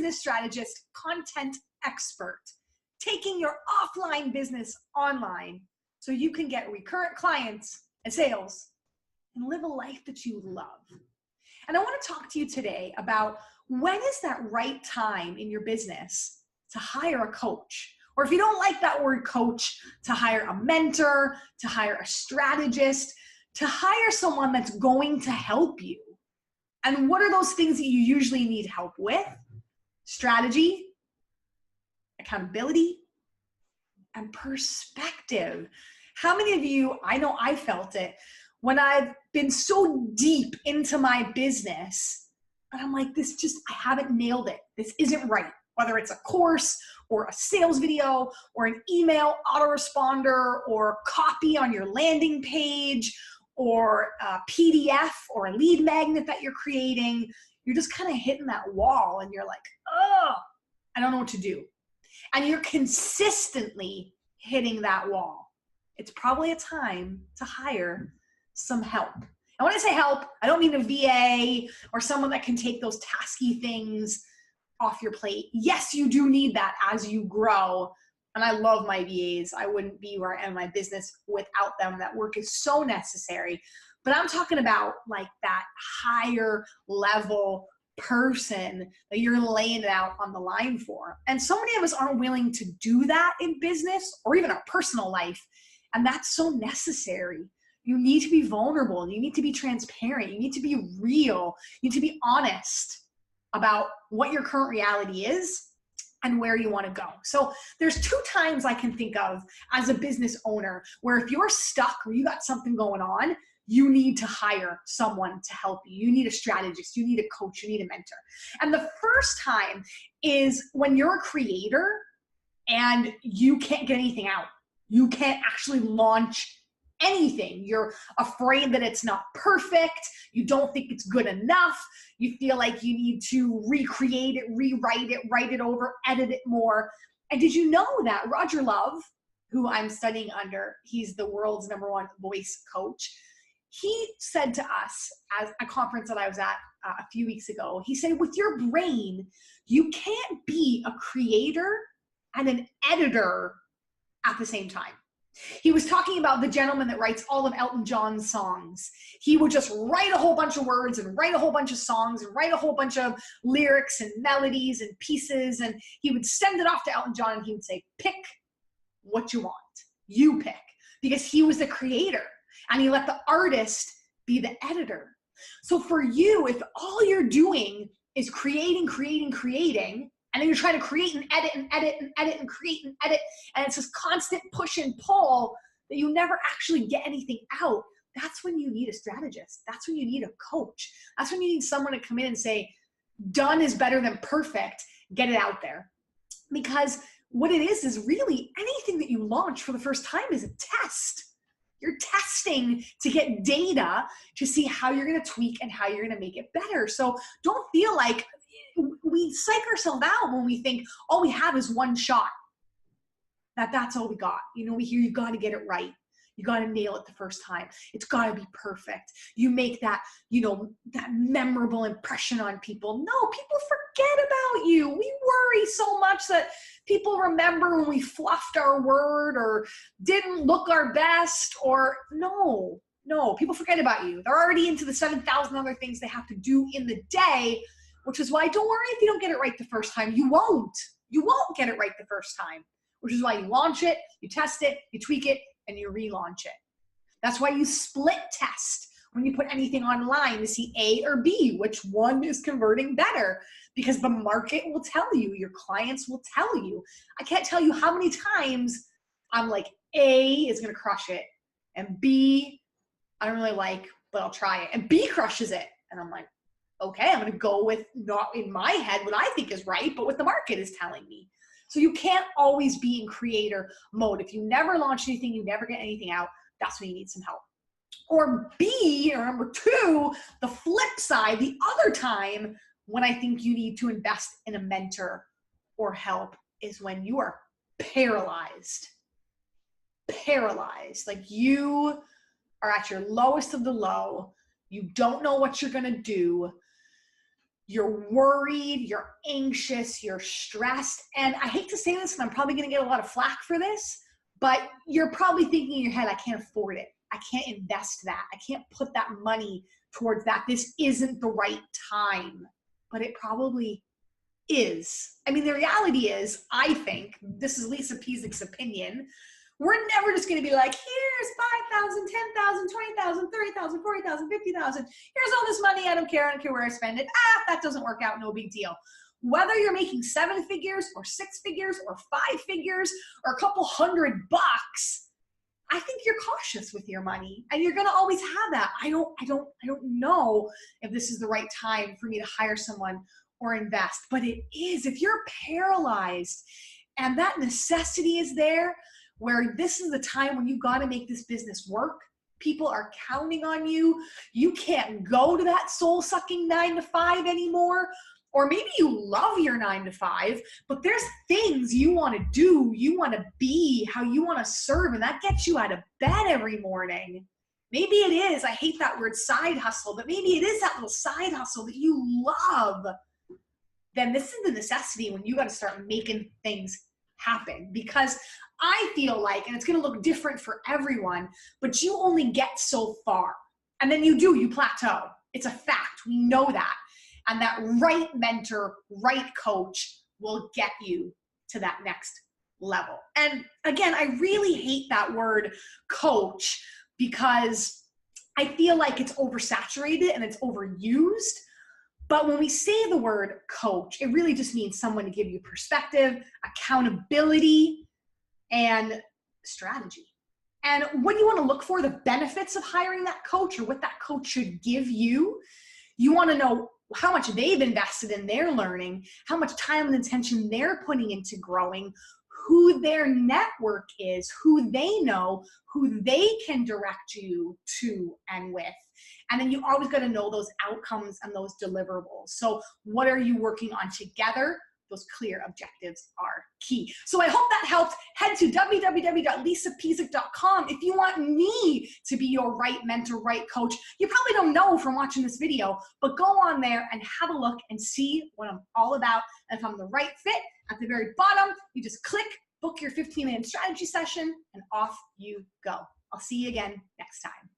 business strategist, content expert, taking your offline business online so you can get recurrent clients and sales and live a life that you love. And I want to talk to you today about when is that right time in your business to hire a coach? Or if you don't like that word coach, to hire a mentor, to hire a strategist, to hire someone that's going to help you. And what are those things that you usually need help with? Strategy, accountability, and perspective. How many of you, I know I felt it, when I've been so deep into my business, and I'm like, I haven't nailed it. This isn't right. Whether it's a course or a sales video or an email autoresponder or copy on your landing page or a PDF or a lead magnet that you're creating, you're just kind of hitting that wall and you're like, oh, I don't know what to do. And you're consistently hitting that wall. It's probably a time to hire some help. And when I say help, I don't mean a VA or someone that can take those tasky things off your plate. Yes, you do need that as you grow. And I love my VAs. I wouldn't be where I am in my business without them. That work is so necessary. But I'm talking about like that higher level person that you're laying it out on the line for. And so many of us aren't willing to do that in business or even our personal life. And that's so necessary. You need to be vulnerable. You need to be transparent. You need to be real. You need to be honest about what your current reality is and where you want to go. So there's two times I can think of as a business owner where if you're stuck or you got something going on, you need to hire someone to help you. You need a strategist, you need a coach, you need a mentor. And the first time is when you're a creator and you can't get anything out. You can't actually launch anything. You're afraid that it's not perfect. You don't think it's good enough. You feel like you need to recreate it, rewrite it, write it over, edit it more. And did you know that Roger Love, who I'm studying under, he's the world's #1 voice coach. He said to us at a conference that I was at a few weeks ago, he said, with your brain, you can't be a creator and an editor at the same time. He was talking about the gentleman that writes all of Elton John's songs. He would just write a whole bunch of words and write a whole bunch of songs and write a whole bunch of lyrics and melodies and pieces. And he would send it off to Elton John and he would say, pick what you want. You pick. Because he was the creator and he let the artist be the editor. So for you, if all you're doing is creating, and then you're trying to create and edit and edit and edit and create and edit, and it's this constant push and pull that you never actually get anything out, that's when you need a strategist. That's when you need a coach. That's when you need someone to come in and say, done is better than perfect, get it out there. Because what it is really anything that you launch for the first time is a test. You're testing to get data to see how you're going to tweak and how you're going to make it better. So don't feel like we psych ourselves out when we think all we have is one shot. That's all we got. You know, we hear you got to get it right. You got to nail it the first time. It's got to be perfect. You make that, that memorable impression on people. No, people forget about you. We worry so much that people remember when we fluffed our word or didn't look our best or no, people forget about you. They're already into the 7,000 other things they have to do in the day, which is why don't worry if you don't get it right the first time. You won't get it right the first time, which is why you launch it, you test it, you tweak it, and you relaunch it. That's why you split test when you put anything online to see A or B, which one is converting better, because the market will tell you, your clients will tell you. I can't tell you how many times I'm like, A is going to crush it, and B, I don't really like, but I'll try it. And B crushes it. And I'm like, okay, I'm going to go with not in my head what I think is right, but what the market is telling me. So you can't always be in creator mode. If you never launch anything, you never get anything out, that's when you need some help. Or B, or number 2, the flip side, the other time when I think you need to invest in a mentor or help is when you are paralyzed. Paralyzed. Like you are at your lowest of the low. You don't know what you're going to do. you're worried, you're anxious, you're stressed. And I hate to say this, and I'm probably going to get a lot of flack for this, but you're probably thinking in your head, I can't afford it. I can't invest that. I can't put that money towards that. This isn't the right time. But it probably is. I mean, the reality is, I think, this is Lisa Pieszyk's opinion, we're never just going to be like, here's 5,000, 10,000, 20,000, 30,000, 40,000, 50,000. Here's all this money. I don't care where I spend it. That doesn't work out. No big deal. Whether you're making 7 figures or 6 figures or 5 figures or a couple $100, I think you're cautious with your money, and you're going to always have that. I don't know if this is the right time for me to hire someone or invest, but it is. If you're paralyzed and that necessity is there, where this is the time when you got to make this business work, people are counting on you. You can't go to that soul-sucking 9 to 5 anymore. Or maybe you love your 9 to 5, but there's things you want to do, you want to be, how you want to serve, and that gets you out of bed every morning. Maybe it is, I hate that word, side hustle, but maybe it is that little side hustle that you love. Then this is the necessity when you got to start making things happen. Because I feel like, and it's going to look different for everyone, but you only get so far. And then you plateau. It's a fact. We know that. And that right mentor, right coach will get you to that next level. And again, I really hate that word coach because I feel like it's oversaturated and it's overused. But when we say the word coach, it really just means someone to give you perspective, accountability, and strategy. And what you want to look for, the benefits of hiring that coach or what that coach should give you, you want to know how much they've invested in their learning, how much time and attention they're putting into growing, who their network is, who they know, who they can direct you to and with. And then you always got to know those outcomes and those deliverables. So what are you working on together? Those clear objectives are key. So I hope that helped. Head to www.lisapieszak.com if you want me to be your right mentor, right coach. You probably don't know from watching this video, but go on there and have a look and see what I'm all about. And if I'm the right fit, at the very bottom, you just click, book your 15-minute strategy session, and off you go. I'll see you again next time.